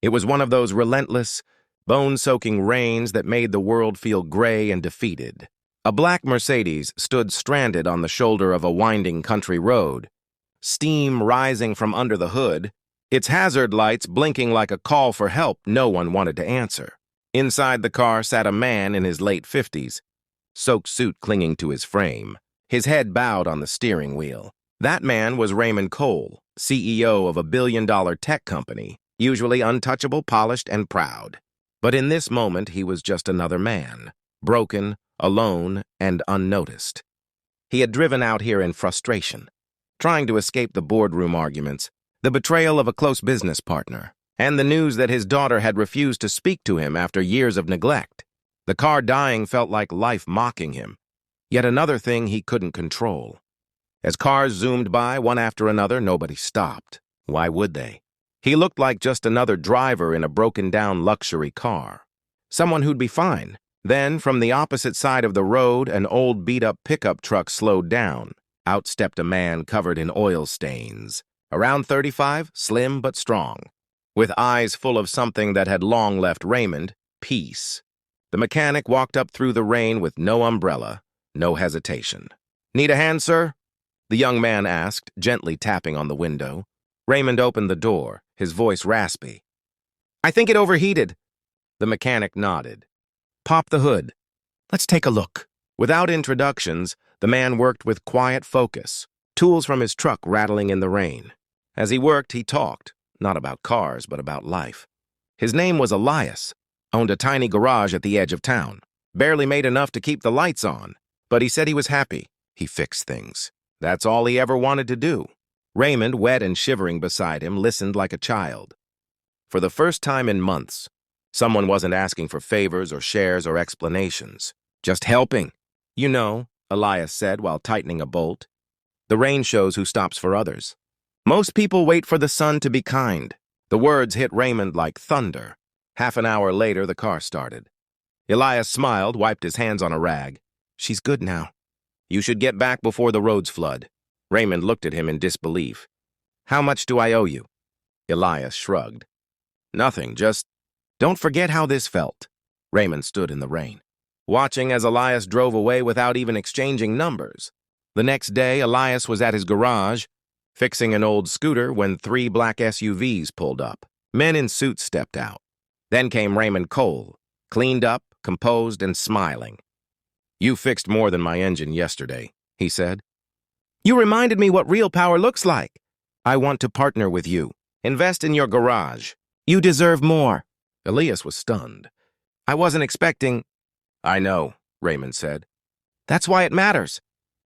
It was one of those relentless, bone-soaking rains that made the world feel gray and defeated. A black Mercedes stood stranded on the shoulder of a winding country road, steam rising from under the hood, its hazard lights blinking like a call for help no one wanted to answer. Inside the car sat a man in his late 50s, soaked suit clinging to his frame, his head bowed on the steering wheel. That man was Raymond Cole, CEO of a billion-dollar tech company, usually untouchable, polished, and proud. But in this moment, he was just another man, broken, alone, and unnoticed. He had driven out here in frustration, trying to escape the boardroom arguments, the betrayal of a close business partner, and the news that his daughter had refused to speak to him after years of neglect. The car dying felt like life mocking him, yet another thing he couldn't control. As cars zoomed by, one after another, nobody stopped. Why would they? He looked like just another driver in a broken-down luxury car. Someone who'd be fine. Then, from the opposite side of the road, an old beat-up pickup truck slowed down. Out stepped a man covered in oil stains. Around 35, slim but strong, with eyes full of something that had long left Raymond, peace. The mechanic walked up through the rain with no umbrella, no hesitation. "Need a hand, sir?" the young man asked, gently tapping on the window. Raymond opened the door, his voice raspy. "I think it overheated." The mechanic nodded. "Pop the hood. Let's take a look." Without introductions, the man worked with quiet focus, tools from his truck rattling in the rain. As he worked, he talked, not about cars, but about life. His name was Elias, owned a tiny garage at the edge of town, barely made enough to keep the lights on, but he said he was happy. He fixed things. That's all he ever wanted to do. Raymond, wet and shivering beside him, listened like a child. For the first time in months, someone wasn't asking for favors or shares or explanations, just helping. "You know," Elias said while tightening a bolt, "the rain shows who stops for others. Most people wait for the sun to be kind." The words hit Raymond like thunder. Half an hour later, the car started. Elias smiled, wiped his hands on a rag. "She's good now. You should get back before the roads flood." Raymond looked at him in disbelief. "How much do I owe you?" Elias shrugged. "Nothing, just don't forget how this felt." Raymond stood in the rain, watching as Elias drove away without even exchanging numbers. The next day, Elias was at his garage, fixing an old scooter when 3 black SUVs pulled up. Men in suits stepped out. Then came Raymond Cole, cleaned up, composed, and smiling. "You fixed more than my engine yesterday," he said. "You reminded me what real power looks like. I want to partner with you. Invest in your garage. You deserve more." Elias was stunned. "I wasn't expecting—" "I know," Raymond said. "That's why it matters.